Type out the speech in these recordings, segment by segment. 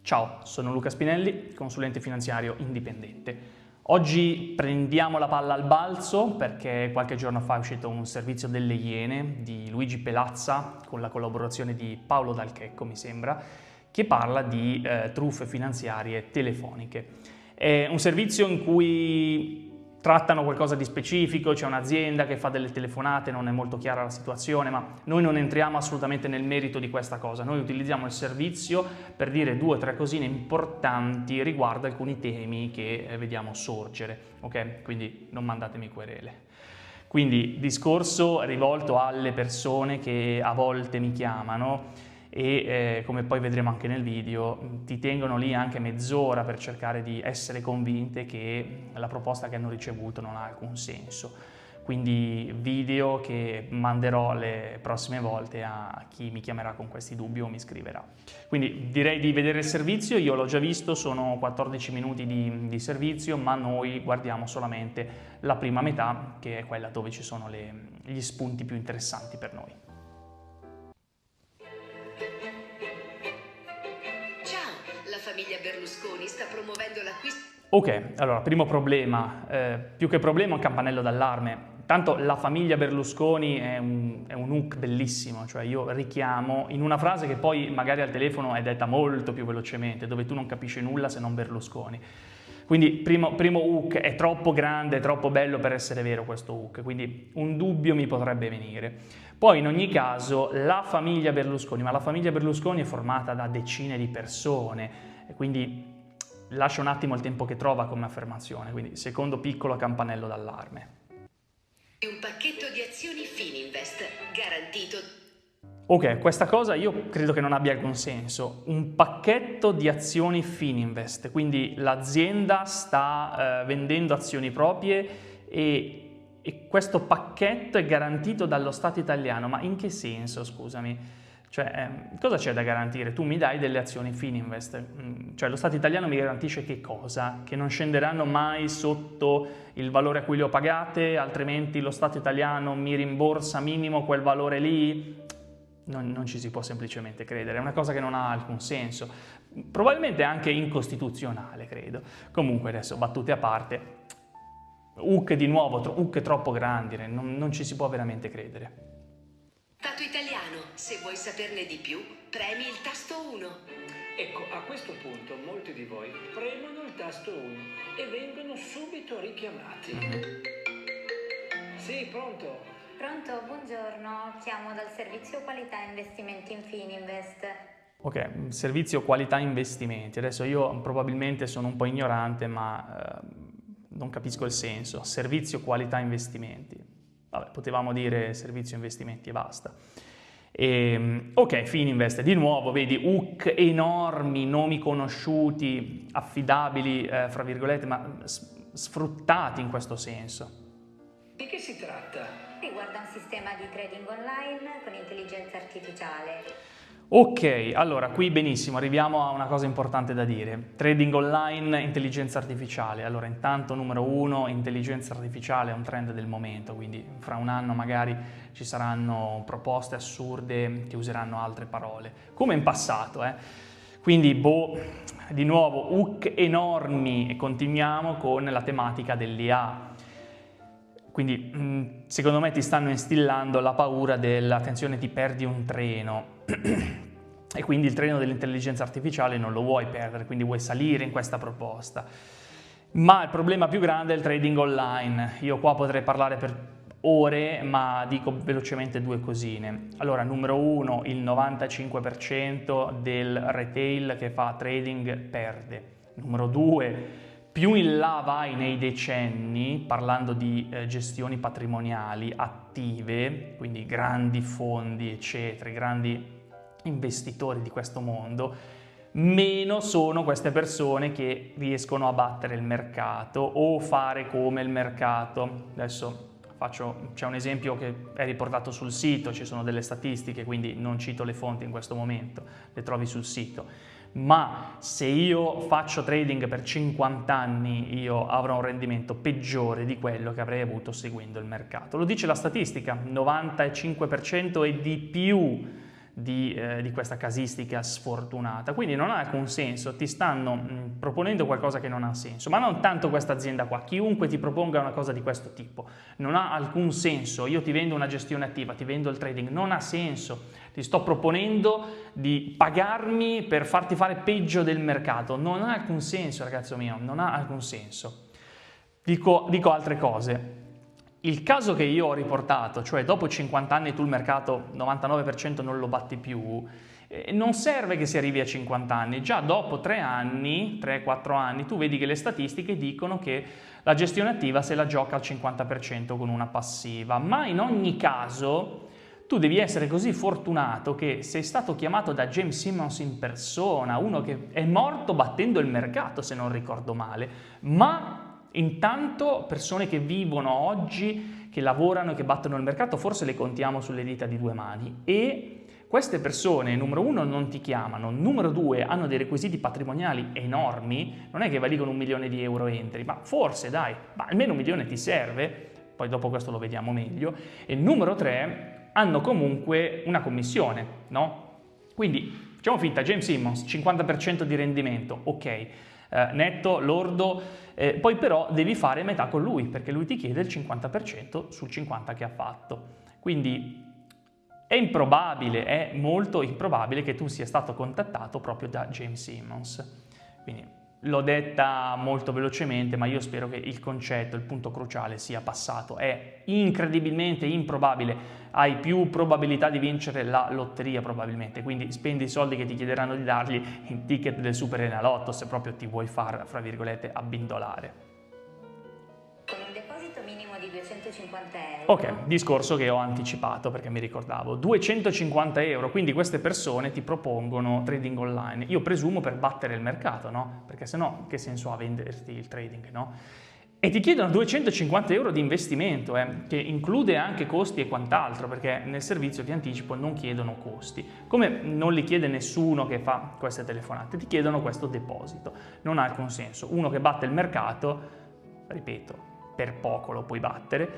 Ciao, sono Luca Spinelli, consulente finanziario indipendente. Oggi prendiamo la palla al balzo perché qualche giorno fa è uscito un servizio delle Iene di Luigi Pelazza con la collaborazione di Paolo Dal Checco, mi sembra, che parla di truffe finanziarie telefoniche. È un servizio in cui trattano qualcosa di specifico, c'è un'azienda che fa delle telefonate, non è molto chiara la situazione, ma noi non entriamo assolutamente nel merito di questa cosa. Noi utilizziamo il servizio per dire 2 o 3 cosine importanti riguardo alcuni temi che vediamo sorgere, ok? Quindi non mandatemi querele. Quindi discorso rivolto alle persone che a volte mi chiamano e come poi vedremo anche nel video, ti tengono lì anche mezz'ora per cercare di essere convinte che la proposta che hanno ricevuto non ha alcun senso. Quindi video che manderò le prossime volte a chi mi chiamerà con questi dubbi o mi scriverà. Quindi direi di vedere il servizio, io l'ho già visto, sono 14 minuti di servizio, ma noi guardiamo solamente la prima metà, che è quella dove ci sono gli spunti più interessanti per noi. La famiglia Berlusconi sta promuovendo l'acquisto. Ok, allora, primo problema, più che problema un campanello d'allarme. Tanto la famiglia Berlusconi è un hook bellissimo, cioè io richiamo in una frase che poi magari al telefono è detta molto più velocemente, dove tu non capisci nulla se non Berlusconi. Quindi primo hook, è troppo grande, è troppo bello per essere vero questo hook, quindi un dubbio mi potrebbe venire. Poi in ogni caso la famiglia Berlusconi, ma la famiglia Berlusconi è formata da decine di persone, e quindi lascia un attimo il tempo che trova come affermazione, quindi secondo piccolo campanello d'allarme. Un pacchetto di azioni Fininvest garantito. Ok, questa cosa io credo che non abbia alcun senso. Un pacchetto di azioni Fininvest, quindi l'azienda sta vendendo azioni proprie e questo pacchetto è garantito dallo Stato italiano. Ma in che senso, scusami? Cioè, cosa c'è da garantire? Tu mi dai delle azioni Fininvest, cioè lo Stato italiano mi garantisce che cosa? Che non scenderanno mai sotto il valore a cui le ho pagate, altrimenti lo Stato italiano mi rimborsa minimo quel valore lì? Non ci si può semplicemente credere, è una cosa che non ha alcun senso, probabilmente anche incostituzionale, credo. Comunque adesso, battute a parte, hook di nuovo, hook troppo grandi, non ci si può veramente credere. Stato italiano, se vuoi saperne di più, premi il tasto 1. Ecco, a questo punto molti di voi premono il tasto 1 e vengono subito richiamati. Sì, pronto? Pronto, buongiorno, chiamo dal servizio qualità investimenti in Fininvest. Ok, servizio qualità investimenti, adesso io probabilmente sono un po' ignorante ma non capisco il senso, servizio qualità investimenti. Vabbè, potevamo dire servizio investimenti e basta. Ok, Fininvest, di nuovo, vedi, hook enormi, nomi conosciuti, affidabili, fra virgolette, ma sfruttati in questo senso. Di che si tratta? Riguarda un sistema di trading online con intelligenza artificiale. Ok, allora qui benissimo, arriviamo a una cosa importante da dire. Trading online, intelligenza artificiale. Allora intanto numero 1, intelligenza artificiale è un trend del momento, quindi fra un anno magari ci saranno proposte assurde che useranno altre parole, come in passato. Quindi di nuovo hook enormi e continuiamo con la tematica dell'IA. Quindi secondo me ti stanno instillando la paura attenzione, ti perdi un treno e quindi il treno dell'intelligenza artificiale non lo vuoi perdere, quindi vuoi salire in questa proposta. Ma il problema più grande è il trading online. Io qua potrei parlare per ore, ma dico velocemente 2 cosine. Allora, numero 1, il 95% del retail che fa trading perde. Numero 2, più in là vai nei decenni, parlando di gestioni patrimoniali attive, quindi grandi fondi, eccetera, grandi investitori di questo mondo, meno sono queste persone che riescono a battere il mercato o fare come il mercato. Adesso c'è un esempio che è riportato sul sito, ci sono delle statistiche, quindi non cito le fonti in questo momento, le trovi sul sito. Ma se io faccio trading per 50 anni, io avrò un rendimento peggiore di quello che avrei avuto seguendo il mercato. Lo dice la statistica, 95% e di più di questa casistica sfortunata, quindi non ha alcun senso, ti stanno proponendo qualcosa che non ha senso, ma non tanto questa azienda qua, chiunque ti proponga una cosa di questo tipo, non ha alcun senso. Io ti vendo una gestione attiva, ti vendo il trading, non ha senso, ti sto proponendo di pagarmi per farti fare peggio del mercato, non ha alcun senso ragazzo mio, non ha alcun senso. Dico altre cose. Il caso che io ho riportato, cioè dopo 50 anni tu il mercato 99% non lo batti più, non serve che si arrivi a 50 anni, già dopo 3-4 anni tu vedi che le statistiche dicono che la gestione attiva se la gioca al 50% con una passiva, ma in ogni caso tu devi essere così fortunato che sei stato chiamato da James Simmons in persona, uno che è morto battendo il mercato se non ricordo male, ma intanto persone che vivono oggi, che lavorano e che battono il mercato, forse le contiamo sulle dita di 2 mani, e queste persone, numero 1, non ti chiamano, numero 2, hanno dei requisiti patrimoniali enormi, non è che valigono 1 milione di euro entri, ma forse dai, ma almeno 1 milione ti serve, poi dopo questo lo vediamo meglio, e numero 3, hanno comunque una commissione, no? Quindi facciamo finta, James Simmons, 50% di rendimento, ok, netto, lordo, poi però devi fare metà con lui, perché lui ti chiede il 50% sul 50% che ha fatto. Quindi è improbabile, è molto improbabile che tu sia stato contattato proprio da James Simmons. Quindi l'ho detta molto velocemente, ma io spero che il concetto, il punto cruciale sia passato. È incredibilmente improbabile, hai più probabilità di vincere la lotteria probabilmente, quindi spendi i soldi che ti chiederanno di dargli in ticket del Super Enalotto se proprio ti vuoi far, fra virgolette, abbindolare. Con un deposito minimo di 250 euro. Ok, discorso che ho anticipato perché mi ricordavo. 250 euro, quindi queste persone ti propongono trading online. Io presumo per battere il mercato, no? Perché sennò che senso ha venderti il trading, no? E ti chiedono 250 euro di investimento, che include anche costi e quant'altro, perché nel servizio di anticipo non chiedono costi. Come non li chiede nessuno che fa queste telefonate, ti chiedono questo deposito. Non ha alcun senso. Uno che batte il mercato, ripeto, per poco lo puoi battere,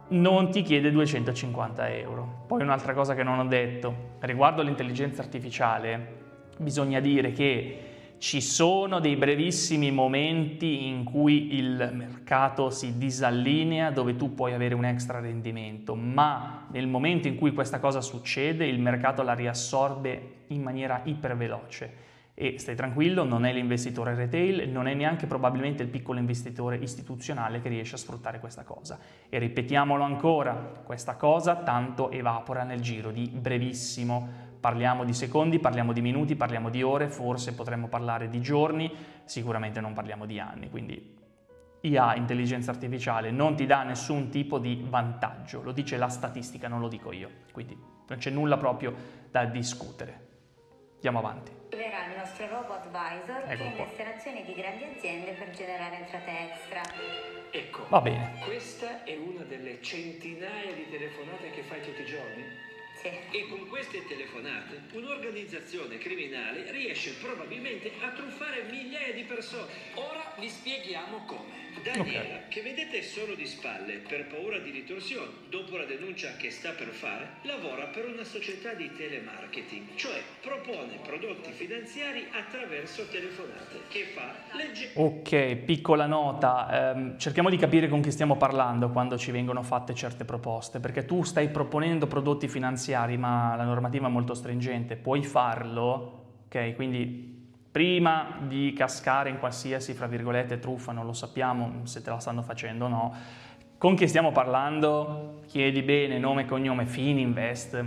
non ti chiede 250 euro. Poi un'altra cosa che non ho detto, riguardo all'intelligenza artificiale, bisogna dire che ci sono dei brevissimi momenti in cui il mercato si disallinea, dove tu puoi avere un extra rendimento, ma nel momento in cui questa cosa succede, il mercato la riassorbe in maniera iperveloce. E stai tranquillo, non è l'investitore retail, non è neanche probabilmente il piccolo investitore istituzionale che riesce a sfruttare questa cosa. E ripetiamolo ancora, questa cosa tanto evapora nel giro di brevissimo. Parliamo di secondi, parliamo di minuti, parliamo di ore, forse potremmo parlare di giorni, sicuramente non parliamo di anni. Quindi IA, intelligenza artificiale, non ti dà nessun tipo di vantaggio, lo dice la statistica, non lo dico io. Quindi non c'è nulla proprio da discutere. Andiamo avanti. Verrà il nostro robot advisor che Eccolo qua. investe in azioni di grandi aziende per generare entrate extra. Ecco, Va bene. questa è una delle centinaia di telefonate che fai tutti i giorni? Sì. E con queste telefonate un'organizzazione criminale riesce probabilmente a truffare migliaia di persone. Ora vi spieghiamo come. Daniela, che vedete solo di spalle per paura di ritorsioni, dopo la denuncia che sta per fare, lavora per una società di telemarketing, cioè propone prodotti finanziari attraverso telefonate. Che fa? Legge... Ok, piccola nota, cerchiamo di capire con chi stiamo parlando quando ci vengono fatte certe proposte, perché tu stai proponendo prodotti finanziari, ma la normativa è molto stringente, puoi farlo, ok? Quindi prima di cascare in qualsiasi, fra virgolette, truffa, non lo sappiamo se te la stanno facendo o no, con chi stiamo parlando, chiedi bene nome e cognome, Fininvest,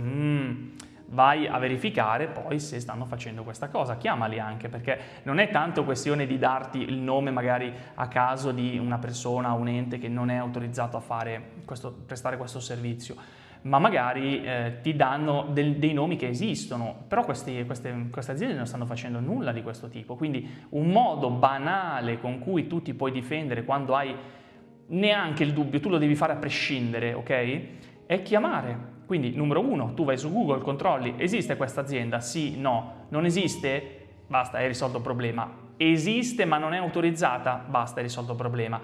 vai a verificare poi se stanno facendo questa cosa, chiamali anche, perché non è tanto questione di darti il nome magari a caso di una persona o un ente che non è autorizzato a prestare questo servizio, ma magari ti danno dei nomi che esistono, però queste aziende non stanno facendo nulla di questo tipo, quindi un modo banale con cui tu ti puoi difendere quando hai neanche il dubbio, tu lo devi fare a prescindere, ok? È chiamare. Quindi numero 1, tu vai su Google, controlli, esiste questa azienda? Sì, no. Non esiste? Basta, hai risolto il problema. Esiste ma non è autorizzata? Basta, hai risolto il problema.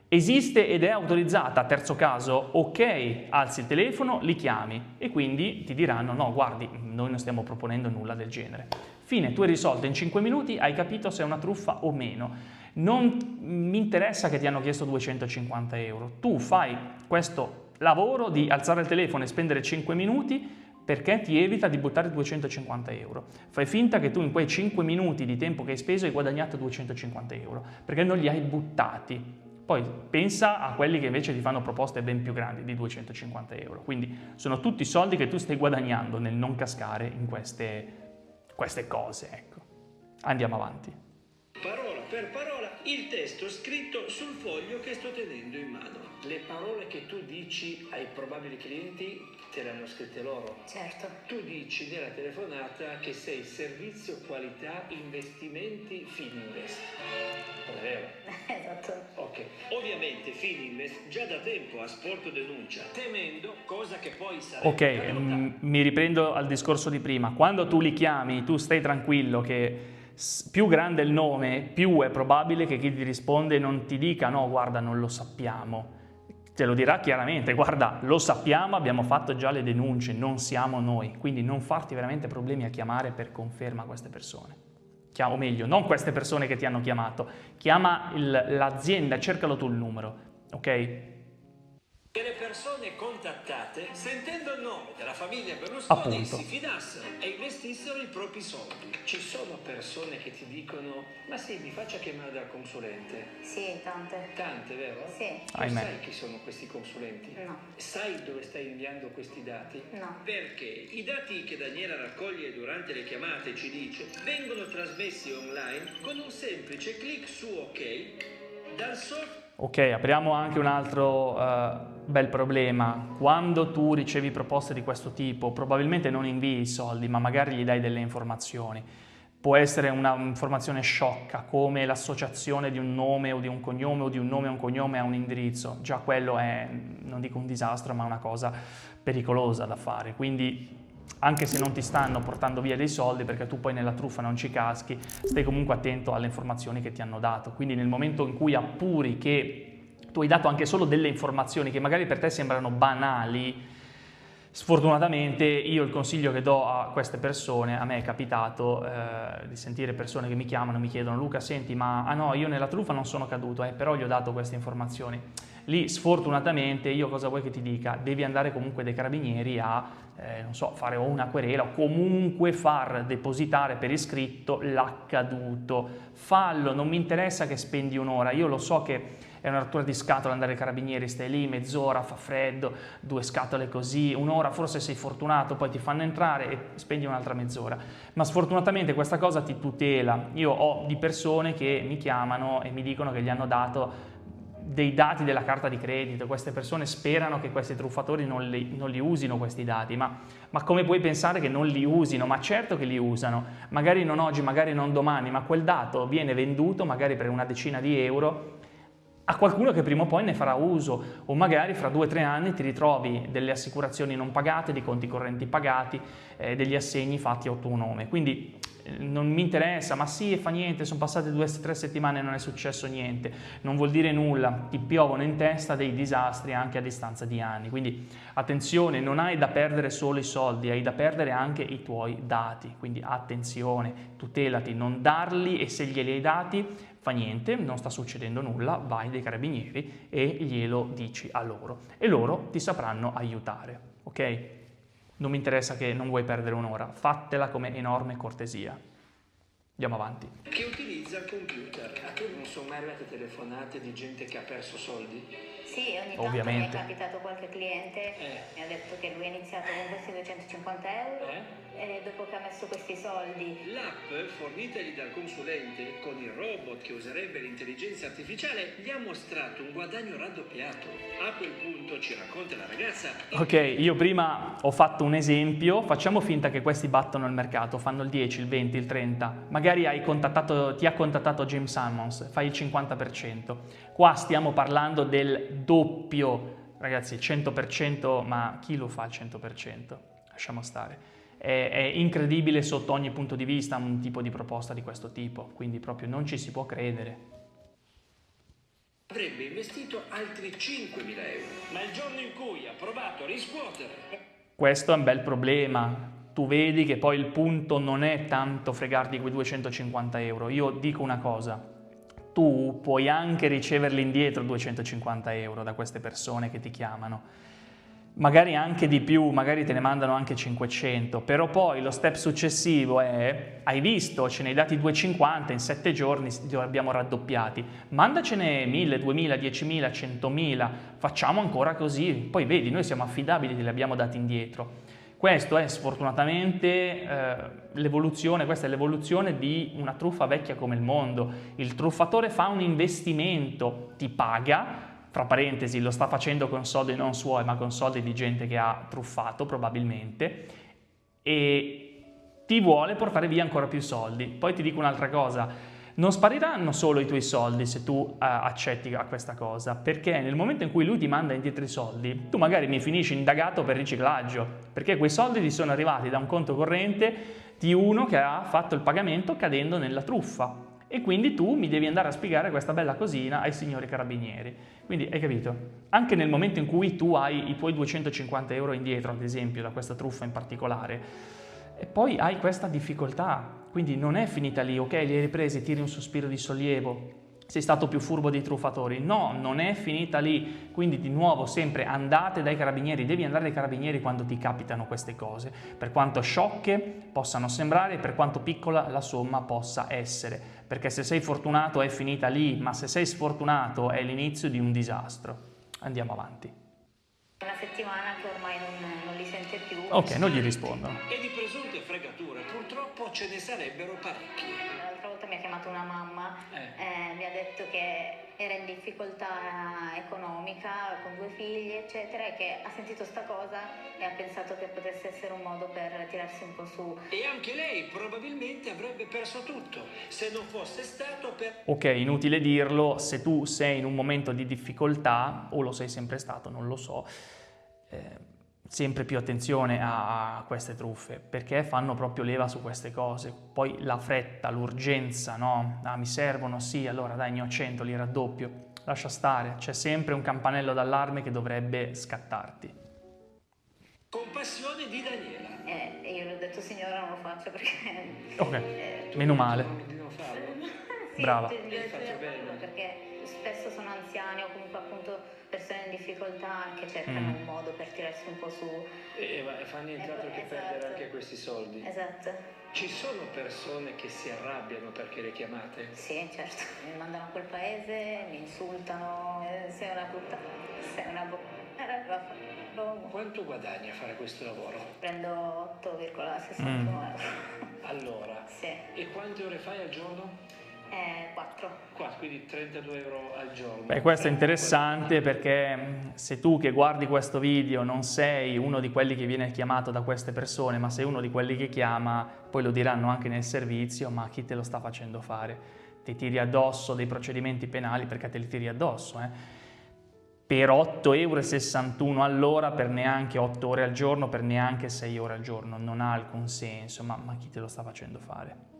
Esiste ed è autorizzata, terzo caso, ok, alzi il telefono, li chiami e quindi ti diranno no, guardi, noi non stiamo proponendo nulla del genere. Fine, tu hai risolto in 5 minuti, hai capito se è una truffa o meno. Non mi interessa che ti hanno chiesto 250 euro, tu fai questo lavoro di alzare il telefono e spendere 5 minuti perché ti evita di buttare 250 euro. Fai finta che tu in quei 5 minuti di tempo che hai speso hai guadagnato 250 euro, perché non li hai buttati. Poi pensa a quelli che invece ti fanno proposte ben più grandi di 250 euro. Quindi sono tutti soldi che tu stai guadagnando nel non cascare in queste cose. Ecco. Andiamo avanti. Parola per parola il testo scritto sul foglio che sto tenendo in mano. Le parole che tu dici ai probabili clienti te le hanno scritte loro. Certo. Tu dici nella telefonata che sei servizio qualità investimenti Fininvest. Non è vero? Esatto. Ok. Ovviamente Fininvest già da tempo ha sporto denuncia, temendo cosa che poi sarebbe Ok, mi riprendo al discorso di prima. Quando tu li chiami, tu stai tranquillo che più grande il nome, più è probabile che chi ti risponde non ti dica no, guarda, non lo sappiamo. Te lo dirà chiaramente, guarda, lo sappiamo, abbiamo fatto già le denunce, non siamo noi. Quindi non farti veramente problemi a chiamare per conferma a queste persone. O meglio, non queste persone che ti hanno chiamato, chiama l'azienda, cercalo tu il numero, ok? che le persone contattate, sentendo il nome della famiglia Berlusconi, Appunto. si fidassero e investissero i propri soldi. Ci sono persone che ti dicono ma sì, mi faccia chiamare dal consulente. Sì, tante. Tante, vero? Sì. Tu Ahimè. sai chi sono questi consulenti? No. Sai dove stai inviando questi dati? No. Perché i dati che Daniela raccoglie durante le chiamate, ci dice, vengono trasmessi online con un semplice clic su OK dal software. Ok, apriamo anche un altro bel problema. Quando tu ricevi proposte di questo tipo, probabilmente non invii i soldi, ma magari gli dai delle informazioni. Può essere un'informazione sciocca, come l'associazione di un nome o di un cognome o di un nome e un cognome a un indirizzo. Già quello è, non dico un disastro, ma una cosa pericolosa da fare. Quindi anche se non ti stanno portando via dei soldi, perché tu poi nella truffa non ci caschi, stai comunque attento alle informazioni che ti hanno dato. Quindi nel momento in cui appuri che tu hai dato anche solo delle informazioni che magari per te sembrano banali, sfortunatamente io il consiglio che do a queste persone, a me è capitato di sentire persone che mi chiamano e mi chiedono: Luca, senti, ma no, io nella truffa non sono caduto, però gli ho dato queste informazioni. Lì sfortunatamente io cosa vuoi che ti dica? Devi andare comunque dai carabinieri a non so, fare o una querela o comunque far depositare per iscritto l'accaduto. Fallo, non mi interessa che spendi un'ora, io lo so che è una rottura di scatola andare ai carabinieri, stai lì mezz'ora, fa freddo, 2 scatole così, un'ora, forse sei fortunato, poi ti fanno entrare e spendi un'altra mezz'ora. Ma sfortunatamente questa cosa ti tutela. Io ho di persone che mi chiamano e mi dicono che gli hanno dato dei dati della carta di credito, queste persone sperano che questi truffatori non li usino questi dati, ma come puoi pensare che non li usino? Ma certo che li usano, magari non oggi, magari non domani, ma quel dato viene venduto magari per una decina di euro a qualcuno che prima o poi ne farà uso, o magari fra 2 o 3 anni ti ritrovi delle assicurazioni non pagate, dei conti correnti pagati, degli assegni fatti a tuo nome. Quindi non mi interessa, ma sì, fa niente, sono passate 2 o 3 settimane e non è successo niente, non vuol dire nulla, ti piovono in testa dei disastri anche a distanza di anni. Quindi attenzione, non hai da perdere solo i soldi, hai da perdere anche i tuoi dati, quindi attenzione, tutelati, non darli, e se glieli hai dati fa niente, non sta succedendo nulla, vai dai carabinieri e glielo dici a loro e loro ti sapranno aiutare, ok? Non mi interessa che non vuoi perdere un'ora, fatela come enorme cortesia. Andiamo avanti. Che utilizza il computer. A te non sono mai arrivate telefonate di gente che ha perso soldi? Sì, ogni tanto Ovviamente. mi è capitato qualche cliente, mi ha detto che lui ha iniziato con questi 250 euro e dopo che ha messo questi soldi. L'app fornitagli dal consulente con il robot che userebbe l'intelligenza artificiale gli ha mostrato un guadagno raddoppiato. A quel punto, ci racconta la ragazza, Ok, io prima ho fatto un esempio, facciamo finta che questi battono il mercato, fanno il 10, il 20, il 30, magari ti ha contattato James Salmons, fai il 50%, qua stiamo parlando del doppio, ragazzi, 100%, ma chi lo fa il 100%? Lasciamo stare. È incredibile sotto ogni punto di vista un tipo di proposta di questo tipo, quindi proprio non ci si può credere. avrebbe investito altri 5.000 euro. Ma il giorno in cui ha provato a riscuotere... Questo è un bel problema. Tu vedi che poi il punto non è tanto fregarti quei 250 euro. Io dico una cosa, tu puoi anche riceverli indietro 250 euro da queste persone che ti chiamano, magari anche di più, magari te ne mandano anche 500, però poi lo step successivo è, hai visto, ce ne hai dati 250, in 7 giorni li abbiamo raddoppiati, mandacene 1000, 2000, 10.000, 100.000, facciamo ancora così, poi vedi, noi siamo affidabili, te li abbiamo dati indietro. Questo è sfortunatamente l'evoluzione, questa è l'evoluzione di una truffa vecchia come il mondo. Il truffatore fa un investimento, ti paga, fra parentesi lo sta facendo con soldi non suoi ma con soldi di gente che ha truffato probabilmente, e ti vuole portare via ancora più soldi. Poi ti dico un'altra cosa, non spariranno solo i tuoi soldi se tu accetti a questa cosa, perché nel momento in cui lui ti manda indietro i soldi, tu magari mi finisci indagato per riciclaggio, perché quei soldi ti sono arrivati da un conto corrente di uno che ha fatto il pagamento cadendo nella truffa, e quindi tu mi devi andare a spiegare questa bella cosina ai signori carabinieri. Quindi hai capito? Anche nel momento in cui tu hai i tuoi 250 euro indietro, ad esempio, da questa truffa in particolare, e poi hai questa difficoltà, quindi non è finita lì, ok, li hai ripresi, tiri un sospiro di sollievo, sei stato più furbo dei truffatori. No, non è finita lì, quindi di nuovo sempre andate dai carabinieri, devi andare dai carabinieri quando ti capitano queste cose, per quanto sciocche possano sembrare, per quanto piccola la somma possa essere, perché se sei fortunato è finita lì, ma se sei sfortunato è l'inizio di un disastro. Andiamo avanti. Una settimana che ormai non li sente più. Ok, non gli rispondono. E di presunte fregature purtroppo ce ne sarebbero parecchie. L'altra volta mi ha chiamato una mamma, mi ha detto che era in difficoltà economica con 2 figli eccetera, e che ha sentito sta cosa e ha pensato che potesse essere un modo per tirarsi un po' su. E anche lei probabilmente avrebbe perso tutto se non fosse stato per... Ok, inutile dirlo, se tu sei in un momento di difficoltà, o lo sei sempre stato, non lo so, sempre più attenzione a queste truffe, perché fanno proprio leva su queste cose. Poi la fretta, l'urgenza, no? Ah, mi servono, sì, allora dai, ne ho 100, li raddoppio. Lascia stare, c'è sempre un campanello d'allarme che dovrebbe scattarti. Compassione di Daniela. E io le ho detto signora non lo faccio perché... Ok, meno male. Di non farlo? Sì, Brava. faccio bene. Perché spesso sono anziani o comunque appunto persone in difficoltà che cercano un modo per tirarsi un po' su. E fa nient'altro che perdere anche questi soldi. Esatto. Ci sono persone che si arrabbiano perché le chiamate? Sì, certo. Mi mandano a quel paese, mi insultano, sei una puttana, sei una Quanto guadagni a fare questo lavoro? Prendo 8,61 euro. Allora? Sì. E quante ore fai al giorno? 4. 4, quindi 32 euro al giorno. Beh, questo è interessante perché se tu che guardi questo video non sei uno di quelli che viene chiamato da queste persone, ma sei uno di quelli che chiama, poi lo diranno anche nel servizio, ma chi te lo sta facendo fare? Ti tiri addosso dei procedimenti penali perché te li tiri addosso, per 8,61 euro all'ora, per neanche 8 ore al giorno, per neanche 6 ore al giorno, non ha alcun senso, ma chi te lo sta facendo fare?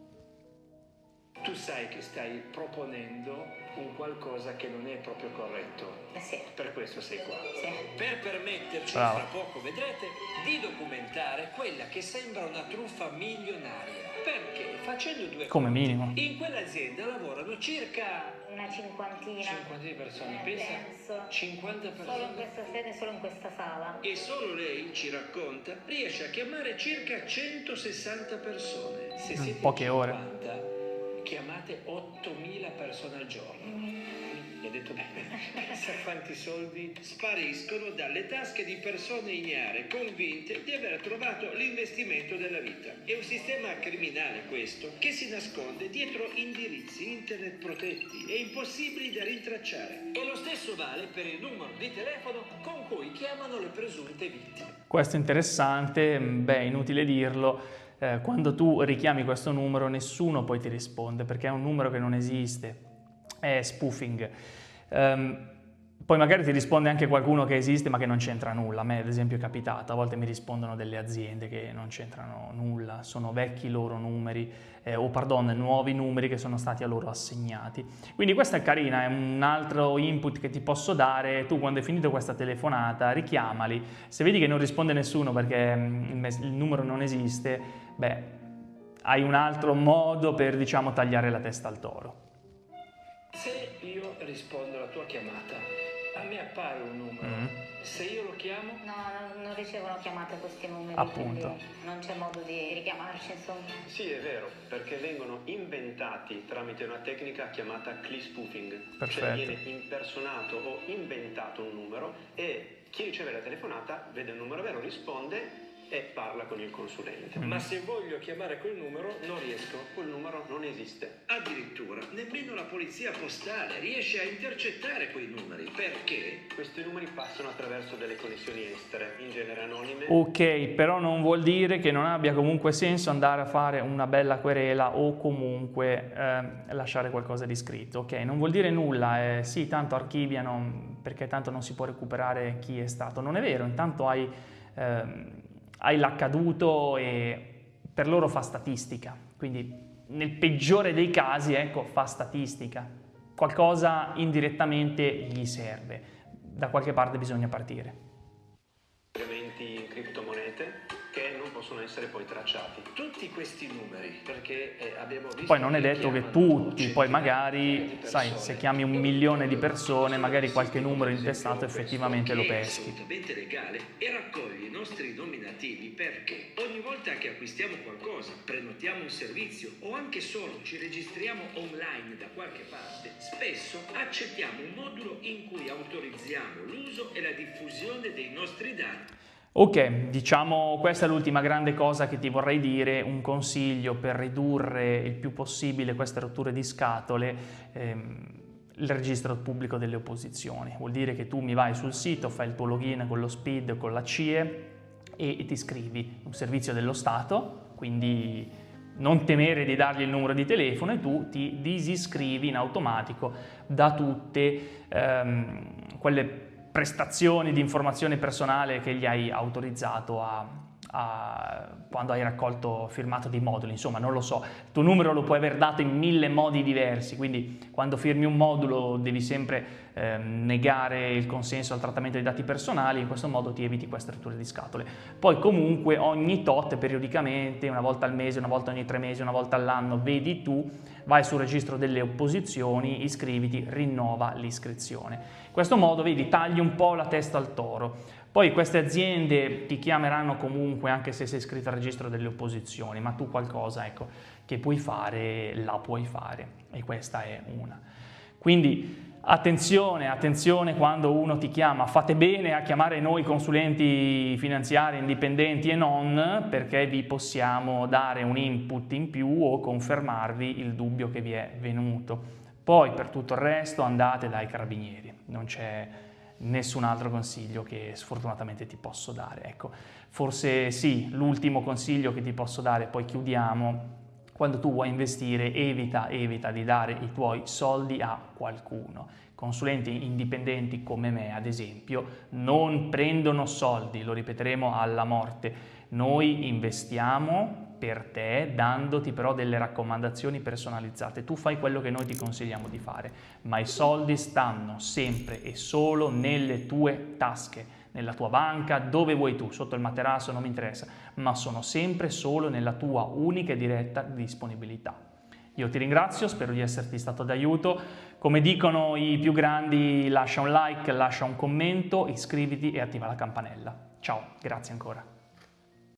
Tu sai che stai proponendo un qualcosa che non è proprio corretto. Sì. Per questo sei qua. Sì. Per permetterci, Bravo. fra poco vedrete, di documentare quella che sembra una truffa milionaria. Perché facendo due Come conti, minimo. in quell'azienda lavorano circa Una cinquantina. 50 di persone. Pensa, penso. 50 persone. Solo in questa sede, solo in questa sala. E solo lei, ci racconta, riesce a chiamare circa 160 persone. Se siete poche in ore. 50, chiamate 8.000 persone al giorno. Mi ha detto bene. Pensa quanti soldi spariscono dalle tasche di persone ignare, convinte di aver trovato l'investimento della vita. È un sistema criminale questo, che si nasconde dietro indirizzi internet protetti e impossibili da rintracciare. E lo stesso vale per il numero di telefono con cui chiamano le presunte vittime. Questo è interessante, beh, inutile dirlo. Quando tu richiami questo numero nessuno poi ti risponde perché è un numero che non esiste, è spoofing. Poi magari ti risponde anche qualcuno che esiste ma che non c'entra nulla. A me ad esempio è capitato, a volte mi rispondono delle aziende che non c'entrano nulla, sono vecchi loro numeri, nuovi numeri che sono stati a loro assegnati. Quindi questa è carina, è un altro input che ti posso dare. Tu quando hai finito questa telefonata richiamali, se vedi che non risponde nessuno perché il numero non esiste, beh, hai un altro modo per, diciamo, tagliare la testa al toro. Se io rispondo alla tua chiamata, a me appare un numero. Se io lo chiamo? No, non ricevono chiamate questi numeri. Appunto. Non c'è modo di richiamarci, insomma. Sì, è vero, perché vengono inventati tramite una tecnica chiamata click spoofing. Perfetto. Cioè viene impersonato o inventato un numero e chi riceve la telefonata vede il numero vero, risponde e parla con il consulente. Ma se voglio chiamare quel numero non riesco. Quel numero non esiste. Addirittura nemmeno la polizia postale riesce a intercettare quei numeri. Perché? Questi numeri passano attraverso delle connessioni estere, in genere anonime. Ok, però non vuol dire che non abbia comunque senso andare a fare una bella querela o comunque lasciare qualcosa di scritto. Ok, non vuol dire nulla, sì, tanto archiviano perché tanto non si può recuperare chi è stato. Non è vero, intanto hai l'accaduto e per loro fa statistica, quindi nel peggiore dei casi, ecco, fa statistica, qualcosa indirettamente gli serve, da qualche parte bisogna partire. Pagamenti in criptomonete che non possono essere poi tracciati. Tutti questi numeri, perché abbiamo visto. Poi non è detto che tutti, poi magari, sai, se chiami 1 milione di persone, magari qualche numero intestato effettivamente lo peschi. È assolutamente legale e raccoglie i nostri nominativi perché ogni volta che acquistiamo qualcosa, prenotiamo un servizio o anche solo ci registriamo online da qualche parte, spesso accettiamo un modulo in cui autorizziamo l'uso e la diffusione dei nostri dati. Ok, diciamo questa è l'ultima grande cosa che ti vorrei dire, un consiglio per ridurre il più possibile queste rotture di scatole, il registro pubblico delle opposizioni. Vuol dire che tu mi vai sul sito, fai il tuo login con lo SPID, con la CIE e ti iscrivi, un servizio dello Stato, quindi non temere di dargli il numero di telefono e tu ti disiscrivi in automatico da tutte quelle prestazioni di informazione personale che gli hai autorizzato quando hai raccolto, firmato dei moduli, insomma non lo so, il tuo numero lo puoi aver dato in 1000 modi diversi, quindi quando firmi un modulo devi sempre negare il consenso al trattamento dei dati personali, in questo modo ti eviti queste rotture di scatole. Poi comunque ogni tot, periodicamente, una volta al mese, una volta ogni 3 mesi, una volta all'anno, vedi tu, vai sul registro delle opposizioni, iscriviti, rinnova l'iscrizione. In questo modo, vedi, tagli un po' la testa al toro. Poi queste aziende ti chiameranno comunque anche se sei iscritto al registro delle opposizioni, ma tu qualcosa, ecco, che puoi fare, la puoi fare, e questa è una. Quindi attenzione, attenzione quando uno ti chiama, fate bene a chiamare noi consulenti finanziari indipendenti e non, perché vi possiamo dare un input in più o confermarvi il dubbio che vi è venuto. Poi per tutto il resto andate dai carabinieri, non c'è nessun altro consiglio che sfortunatamente ti posso dare. Ecco, forse sì, l'ultimo consiglio che ti posso dare, poi chiudiamo: quando tu vuoi investire evita di dare i tuoi soldi a qualcuno. Consulenti indipendenti come me, ad esempio, non prendono soldi, lo ripeteremo alla morte. Noi investiamo per te, dandoti però delle raccomandazioni personalizzate. Tu fai quello che noi ti consigliamo di fare, ma i soldi stanno sempre e solo nelle tue tasche, nella tua banca, dove vuoi tu, sotto il materasso, non mi interessa, ma sono sempre solo nella tua unica e diretta disponibilità. Io ti ringrazio, spero di esserti stato d'aiuto. Come dicono i più grandi, lascia un like, lascia un commento, iscriviti e attiva la campanella. Ciao, grazie ancora.